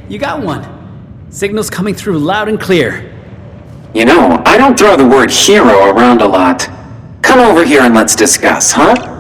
you got one. Signal's coming through loud and clear. You know, I don't throw the word hero around a lot. Come over here and let's discuss, huh?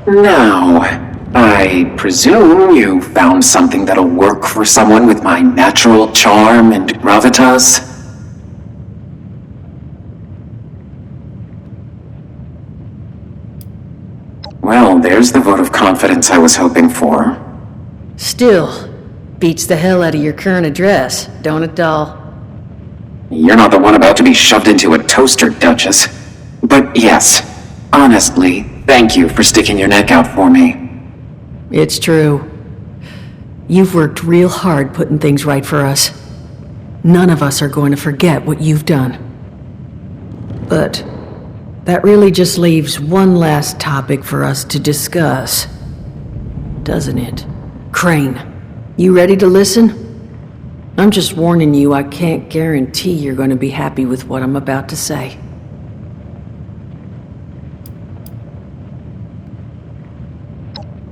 Now, I presume you found something that'll work for someone with my natural charm and gravitas? Well, there's the vote of confidence I was hoping for. Still, beats the hell out of your current address, don't it, doll? You're not the one about to be shoved into a toaster, Duchess. But yes, honestly, thank you for sticking your neck out for me. It's true. You've worked real hard putting things right for us. None of us are going to forget what you've done. But that really just leaves one last topic for us to discuss, doesn't it? Crane, you ready to listen? I'm just warning you, I can't guarantee you're going to be happy with what I'm about to say.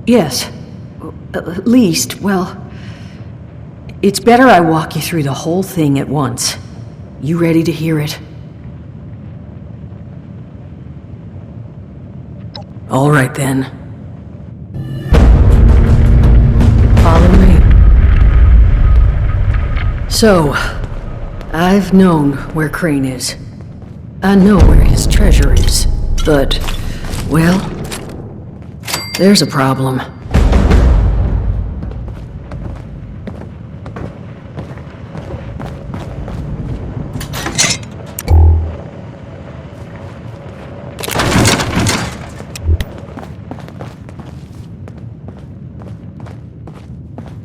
Yes. At least, well, it's better I walk you through the whole thing at once. You ready to hear it? All right then. Follow me. So, I've known where Crane is. I know where his treasure is. But, well, there's a problem.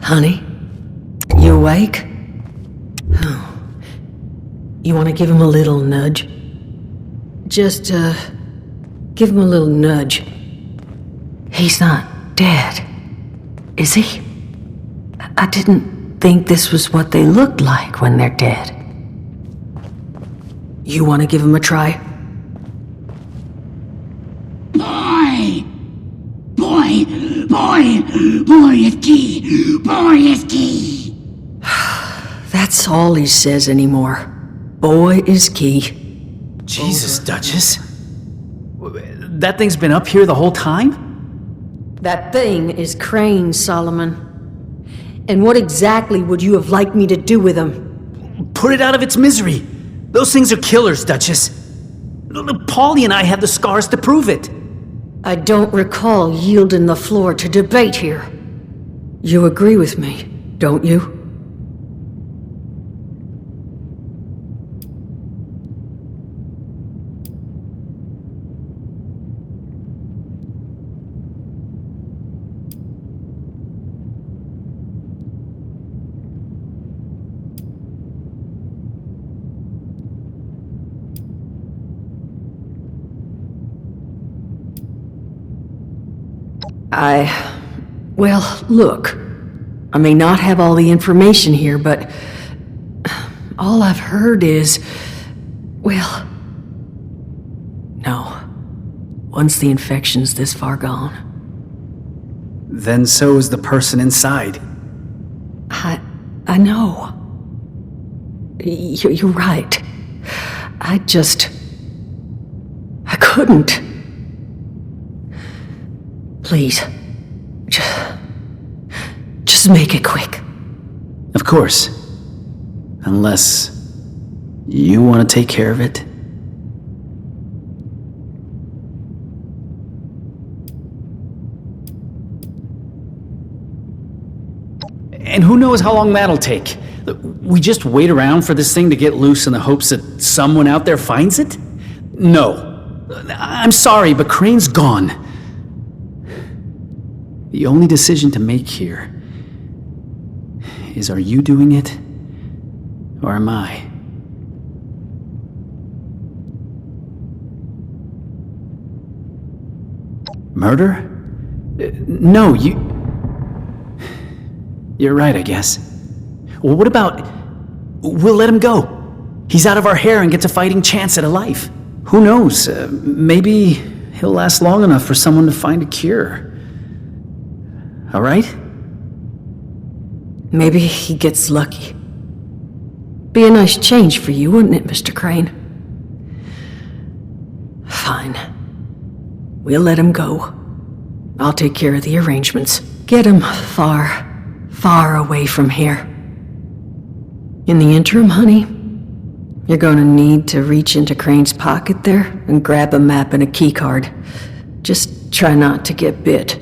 Honey, you awake? Oh. You want to give him a little nudge? Just, give him a little nudge. He's not dead, is he? I didn't think this was what they looked like when they're dead. You want to give him a try? Boy is key! Boy is key! That's all he says anymore. Boy is key. Jesus, Duchess. That thing's been up here the whole time? That thing is Crane, Solomon. And what exactly would you have liked me to do with him? Put it out of its misery. Those things are killers, Duchess. Paulie and I have the scars to prove it. I don't recall yielding the floor to debate here. You agree with me, don't you? Well, look. I may not have all the information here, but all I've heard is, well, no. Once the infection's this far gone. Then so is the person inside. I know. You're right. I couldn't. Please. Just make it quick. Of course. Unless you want to take care of it. And who knows how long that'll take? We just wait around for this thing to get loose in the hopes that someone out there finds it? No. I'm sorry, but Crane's gone. The only decision to make here is, are you doing it, or am I? Murder? No, You're right, I guess. Well, what about... we'll let him go. He's out of our hair and gets a fighting chance at a life. Who knows? Maybe he'll last long enough for someone to find a cure. All right? Maybe he gets lucky. Be a nice change for you, wouldn't it, Mr. Crane? Fine. We'll let him go. I'll take care of the arrangements. Get him far away from here. In the interim, honey, you're gonna need to reach into Crane's pocket there and grab a map and a keycard. Just try not to get bit.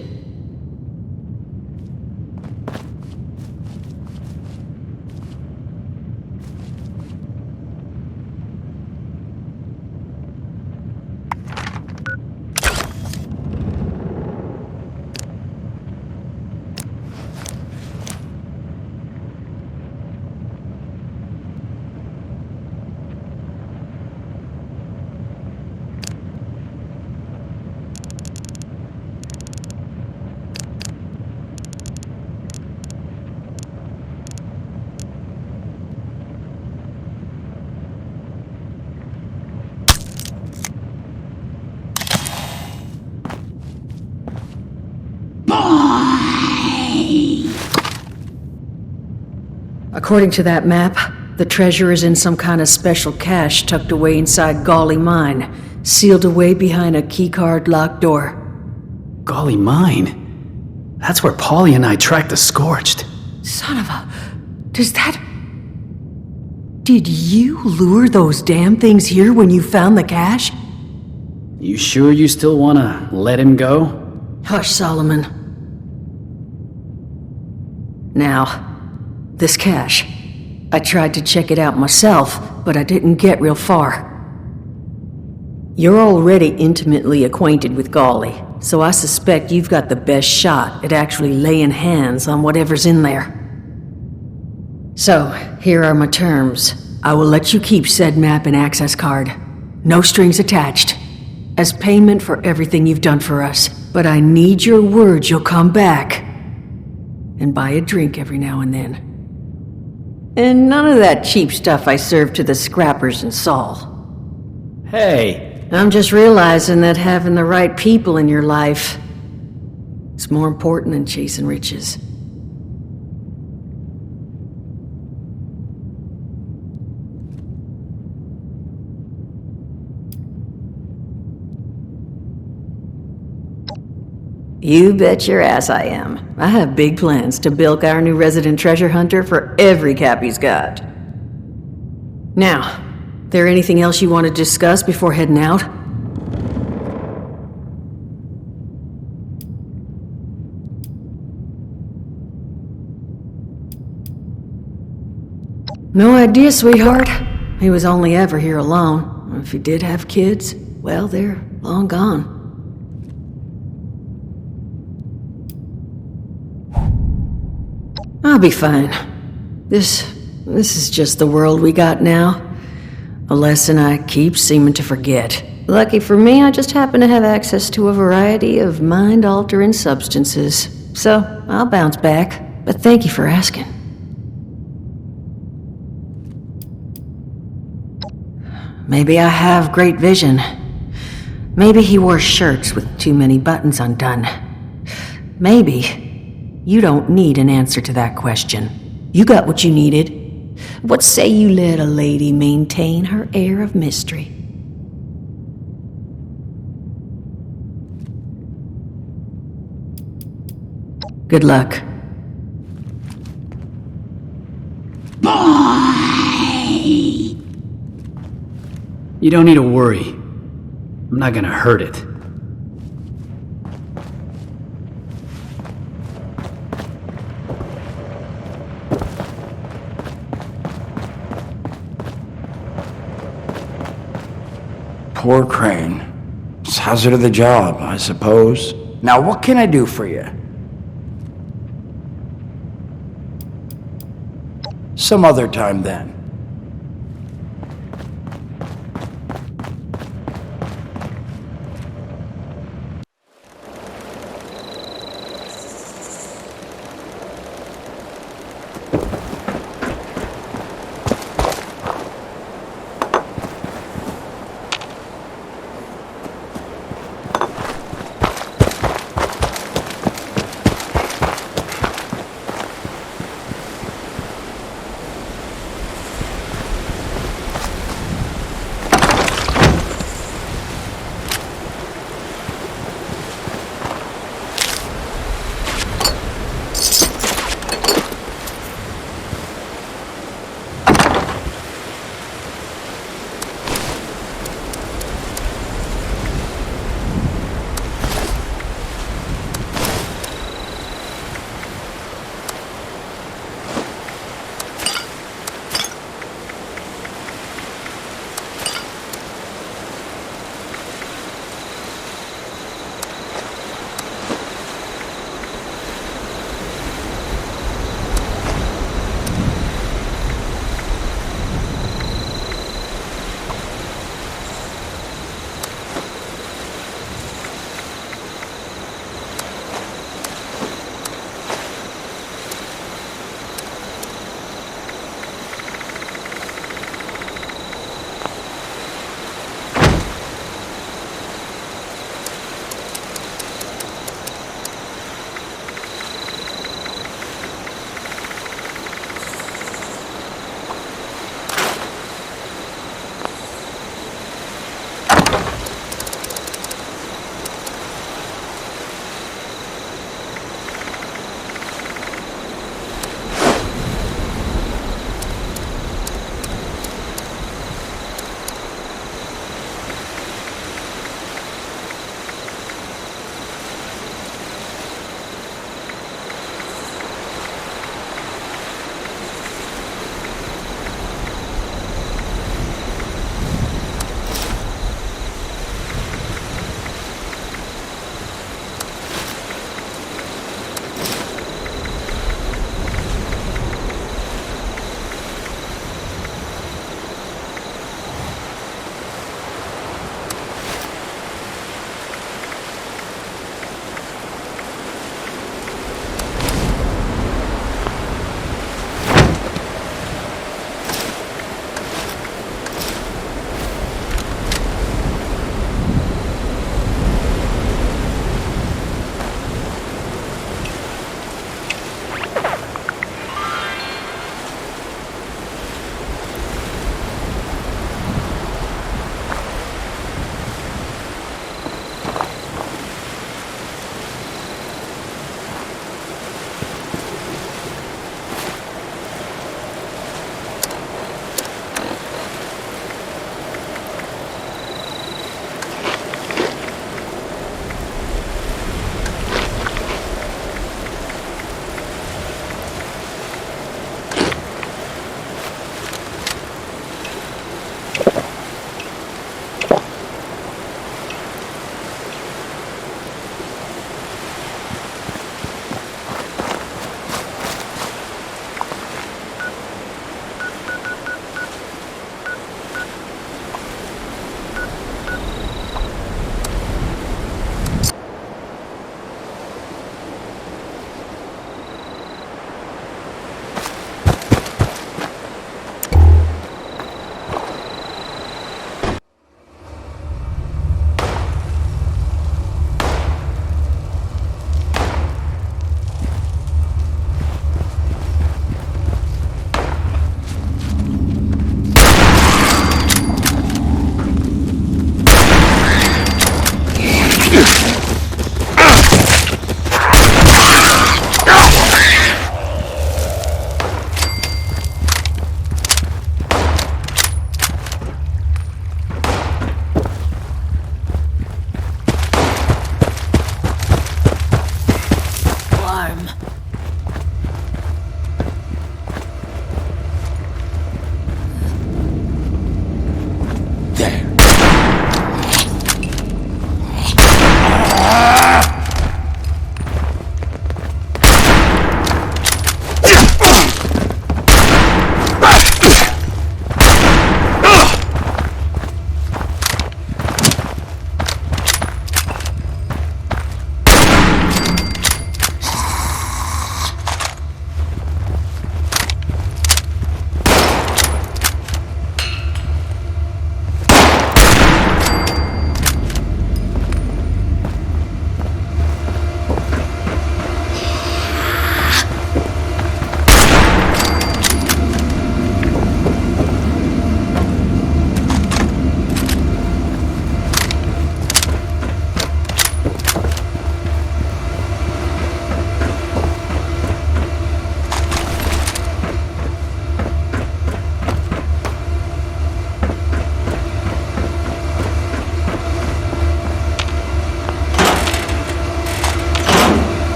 According to that map, the treasure is in some kind of special cache tucked away inside Golly Mine, sealed away behind a keycard locked door. Golly Mine? That's where Paulie and I tracked the Scorched. Son of a... Did you lure those damn things here when you found the cache? You sure you still want to let him go? Hush, Solomon. Now, this cache. I tried to check it out myself, but I didn't get real far. You're already intimately acquainted with Golly, so I suspect you've got the best shot at actually laying hands on whatever's in there. So, here are my terms. I will let you keep said map and access card. No strings attached. As payment for everything you've done for us. But I need your word you'll come back. And buy a drink every now and then. And none of that cheap stuff I serve to the scrappers in Saul. Hey! I'm just realizing that having the right people in your life is more important than chasing riches. You bet your ass I am. I have big plans to bilk our new resident treasure hunter for every cap he's got. Now, there anything else you want to discuss before heading out? No idea, sweetheart. He was only ever here alone. If he did have kids, well, they're long gone. I'll be fine. This is just the world we got now. A lesson I keep seeming to forget. Lucky for me, I just happen to have access to a variety of mind-altering substances. So, I'll bounce back. But thank you for asking. Maybe I have great vision. Maybe he wore shirts with too many buttons undone. Maybe you don't need an answer to that question. You got what you needed. What say you let a lady maintain her air of mystery? Good luck. Boy! You don't need to worry. I'm not gonna hurt it. Poor Crane. It's hazard of the job, I suppose. Now, what can I do for you? Some other time, then.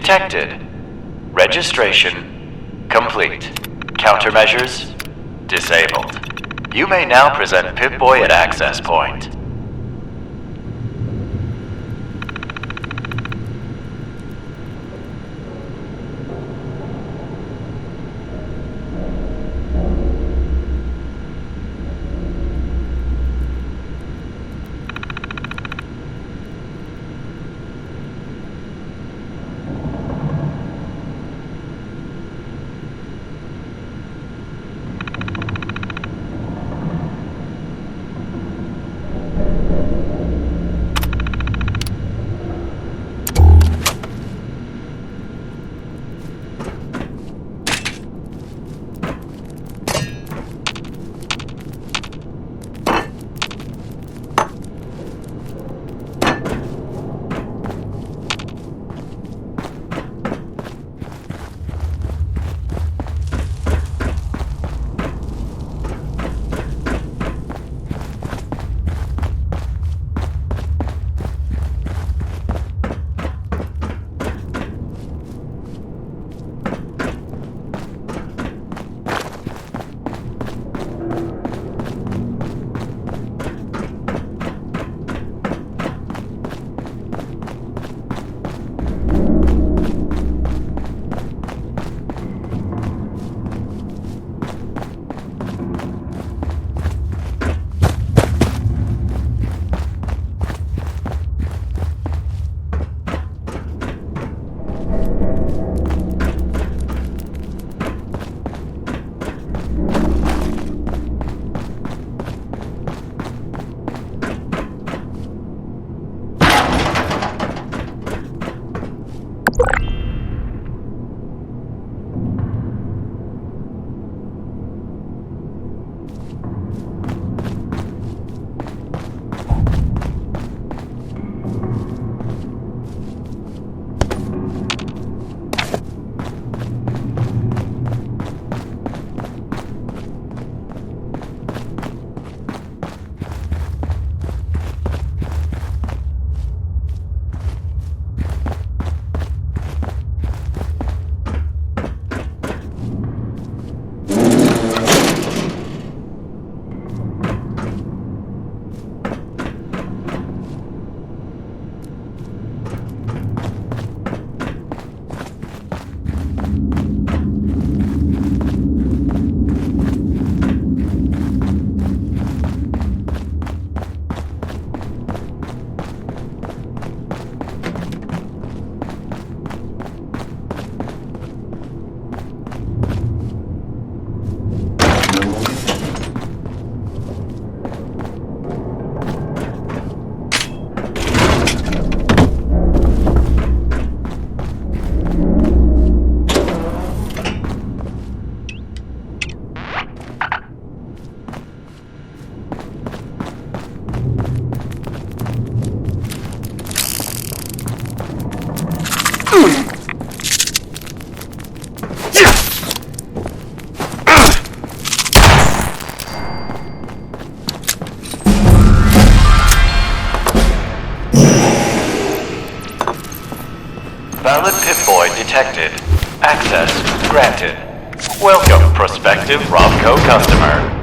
detected. Registration complete. Countermeasures disabled. You may now present Pip-Boy at access point. Valid Pip-Boy detected. Access granted. Welcome, prospective Robco customer.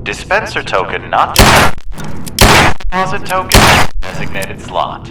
Dispenser token not deposit token designated slot.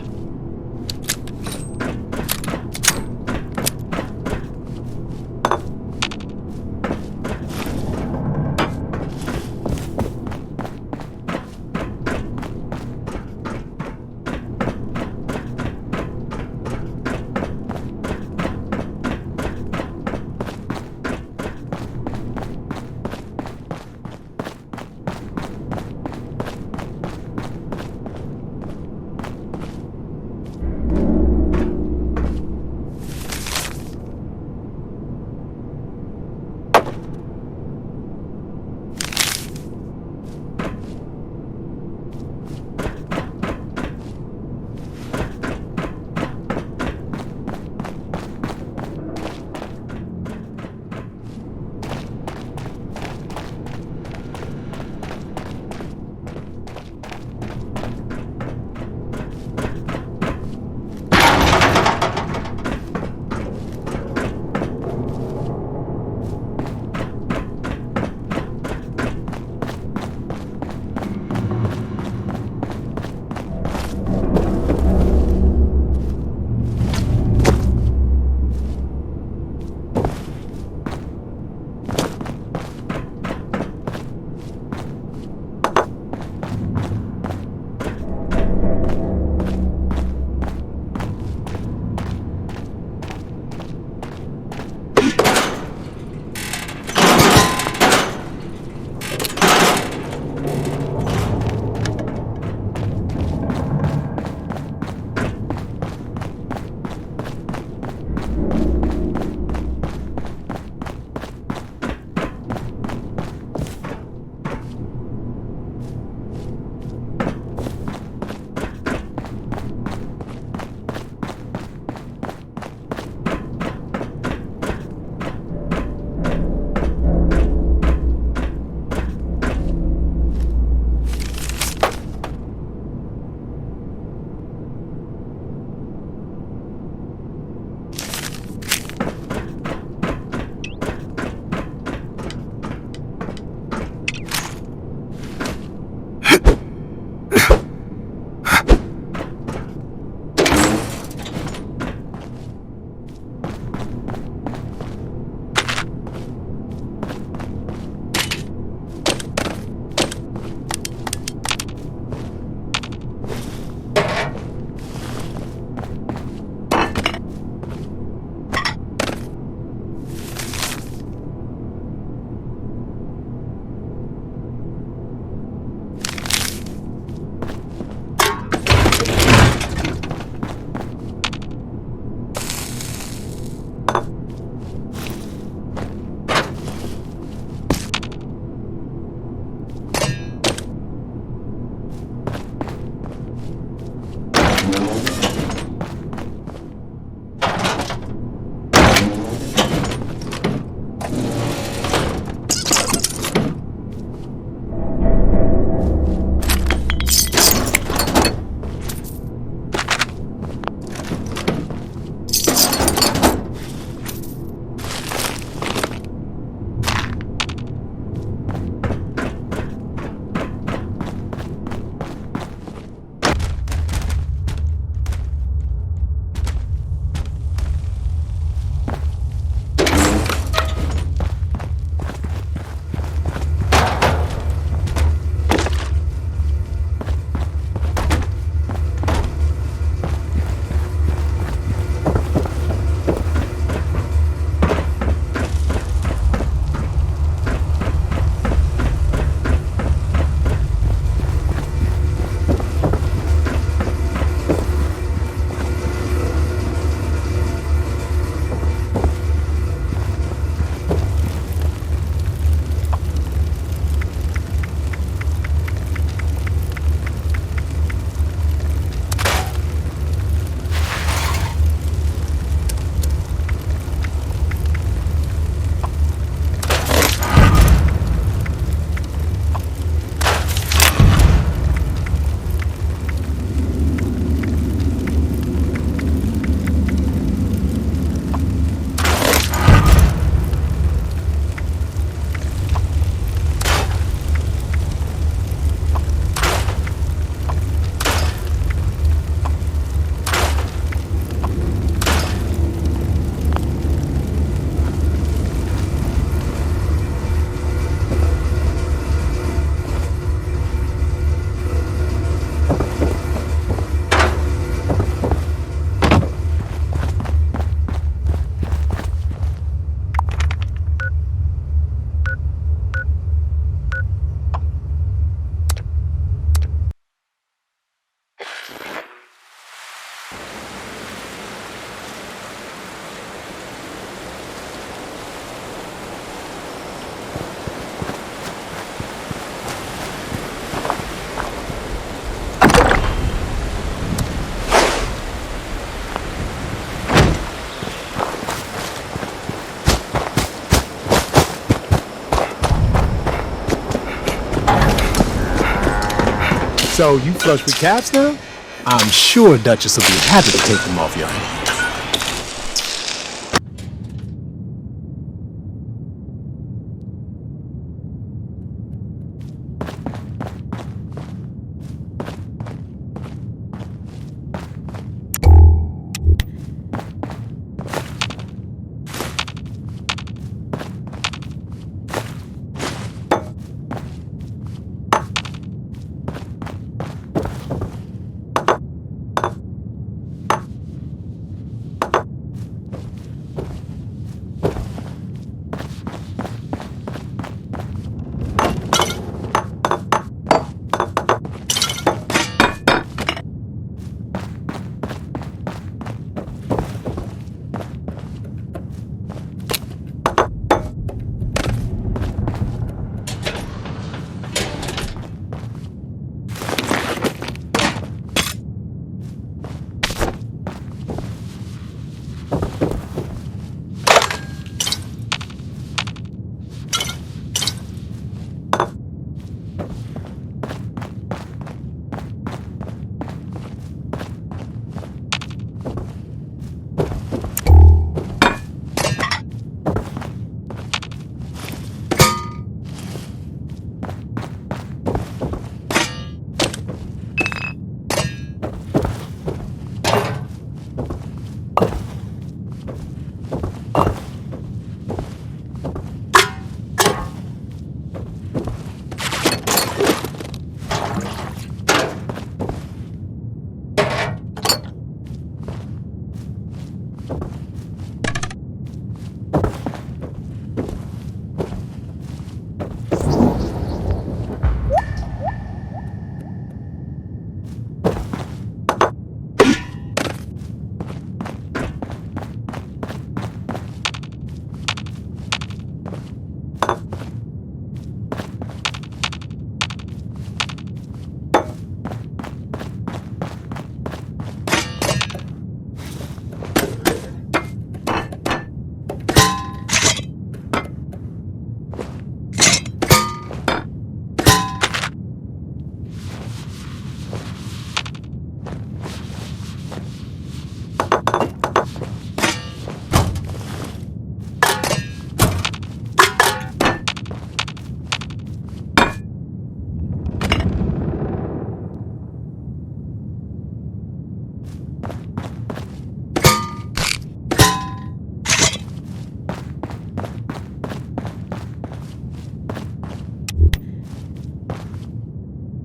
So, you flush with caps now? I'm sure Duchess will be happy to take them off your hands.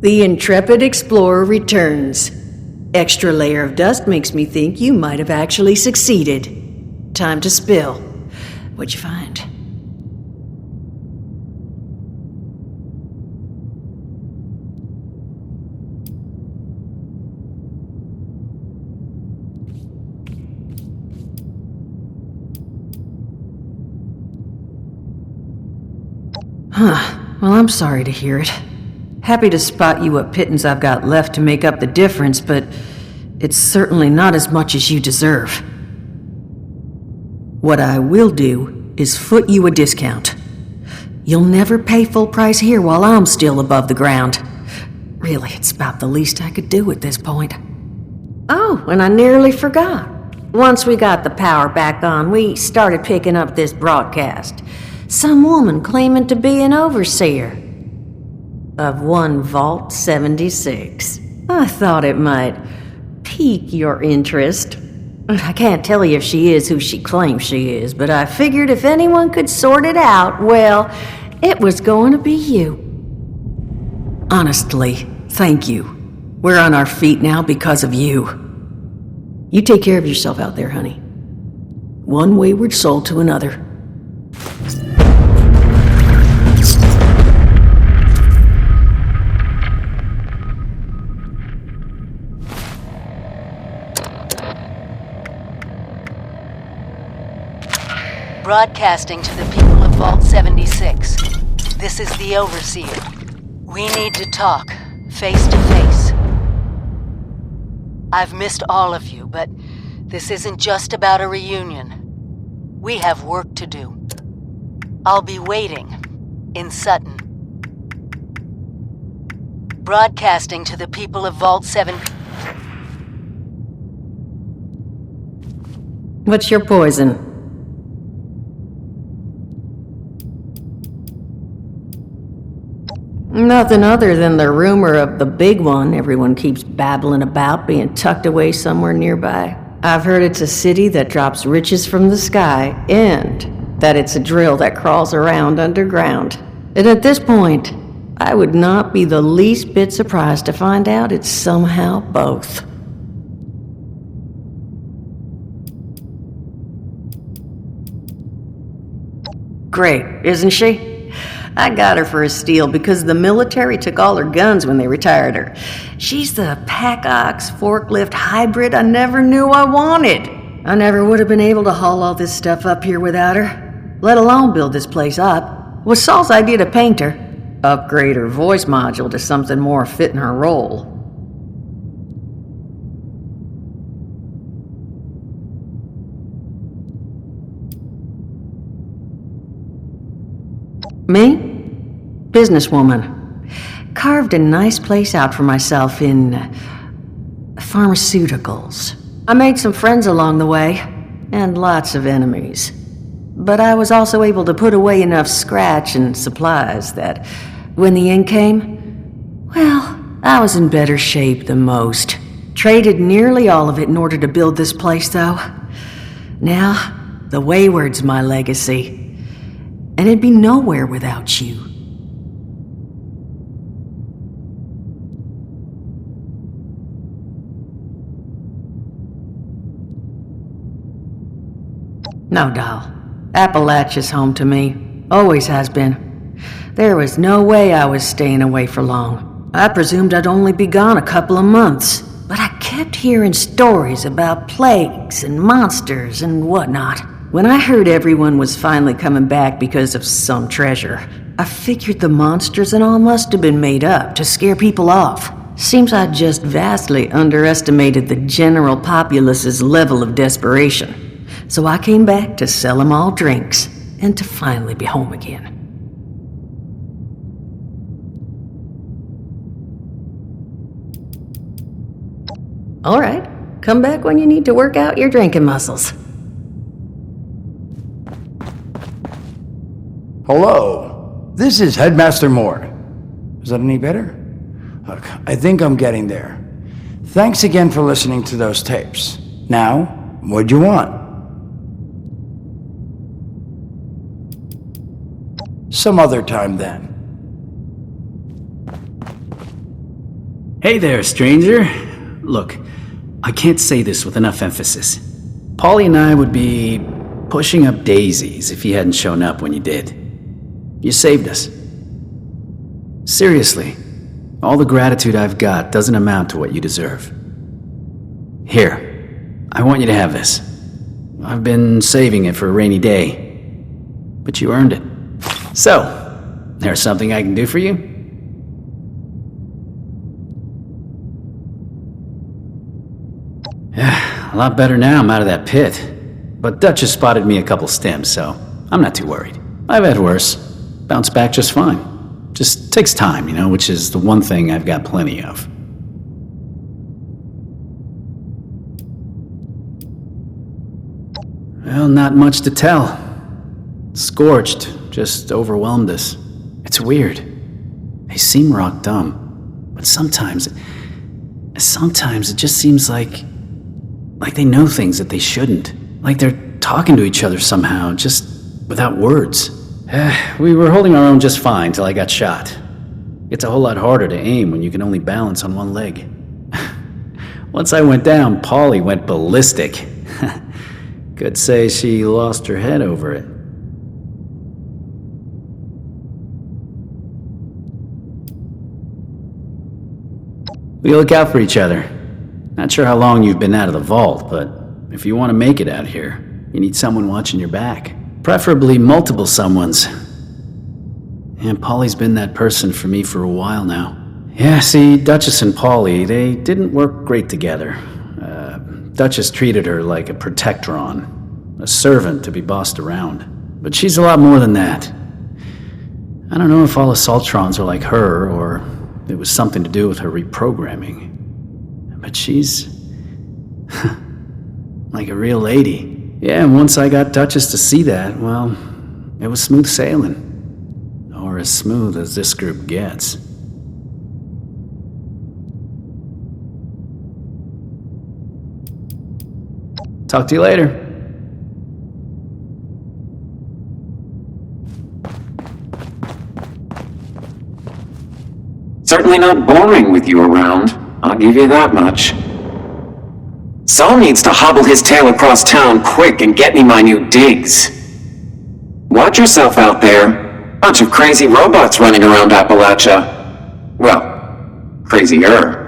The intrepid explorer returns. Extra layer of dust makes me think you might have actually succeeded. Time to spill. What'd you find? Well, I'm sorry to hear it. Happy to spot you what pittance I've got left to make up the difference, but it's certainly not as much as you deserve. What I will do is foot you a discount. You'll never pay full price here while I'm still above the ground. Really, it's about the least I could do at this point. Oh, and I nearly forgot. Once we got the power back on, we started picking up this broadcast. Some woman claiming to be an overseer of one Vault 76. I thought it might pique your interest. I can't tell you if she is who she claims she is, but I figured if anyone could sort it out, well, it was going to be you. Honestly, thank you. We're on our feet now because of you. You take care of yourself out there, honey. One wayward soul to another. Broadcasting to the people of Vault 76. This is the Overseer. We need to talk, face to face. I've missed all of you, but this isn't just about a reunion. We have work to do. I'll be waiting in Sutton. Broadcasting to the people of Vault 7... What's your poison? Nothing other than the rumor of the big one everyone keeps babbling about being tucked away somewhere nearby. I've heard it's a city that drops riches from the sky, and that it's a drill that crawls around underground. And at this point, I would not be the least bit surprised to find out it's somehow both. Great, isn't she? I got her for a steal because the military took all her guns when they retired her. She's the pack-ox forklift hybrid I never knew I wanted. I never would have been able to haul all this stuff up here without her, let alone build this place up. It was Saul's idea to paint her, upgrade her voice module to something more fitting her role. Me? Businesswoman. Carved a nice place out for myself in pharmaceuticals. I made some friends along the way, and lots of enemies. But I was also able to put away enough scratch and supplies that when the end came, well, I was in better shape than most. Traded nearly all of it in order to build this place, though. Now, the Wayward's my legacy. And it'd be nowhere without you. No, doll. Appalachia's home to me. Always has been. There was no way I was staying away for long. I presumed I'd only be gone a couple of months. But I kept hearing stories about plagues and monsters and whatnot. When I heard everyone was finally coming back because of some treasure, I figured the monsters and all must have been made up to scare people off. Seems I just vastly underestimated the general populace's level of desperation. So I came back to sell them all drinks and to finally be home again. All right, come back when you need to work out your drinking muscles. Hello, this is Headmaster Moore. Is that any better? Look, I think I'm getting there. Thanks again for listening to those tapes. Now, what'd you want? Some other time then. Hey there, stranger. Look, I can't say this with enough emphasis. Paulie and I would be pushing up daisies if you hadn't shown up when you did. You saved us. Seriously, all the gratitude I've got doesn't amount to what you deserve. Here, I want you to have this. I've been saving it for a rainy day, but you earned it. So, there's something I can do for you? A lot better now I'm out of that pit. But Dutch has spotted me a couple stems, so I'm not too worried. I've had worse. Bounce back just fine. Just takes time, you know, which is the one thing I've got plenty of. Well, not much to tell. Scorched just overwhelmed us. It's weird. They seem rock dumb, but sometimes it just seems like they know things that they shouldn't. Like they're talking to each other somehow, just without words. We were holding our own just fine till I got shot. It's a whole lot harder to aim when you can only balance on one leg. Once I went down, Paulie went ballistic. Could say she lost her head over it. We look out for each other. Not sure how long you've been out of the vault, but if you want to make it out here, you need someone watching your back. Preferably multiple someones. And Paulie's been that person for me for a while now. Yeah, see, Duchess and Paulie, they didn't work great together. Duchess treated her like a protectron, a servant to be bossed around. But she's a lot more than that. I don't know if all Assaultrons are like her, or it was something to do with her reprogramming. But she's... like a real lady. Yeah, and once I got Duchess to see that, well, it was smooth sailing. Or as smooth as this group gets. Talk to you later. Certainly not boring with you around, I'll give you that much. Saul needs to hobble his tail across town quick and get me my new digs. Watch yourself out there. Bunch of crazy robots running around Appalachia. Well, crazier.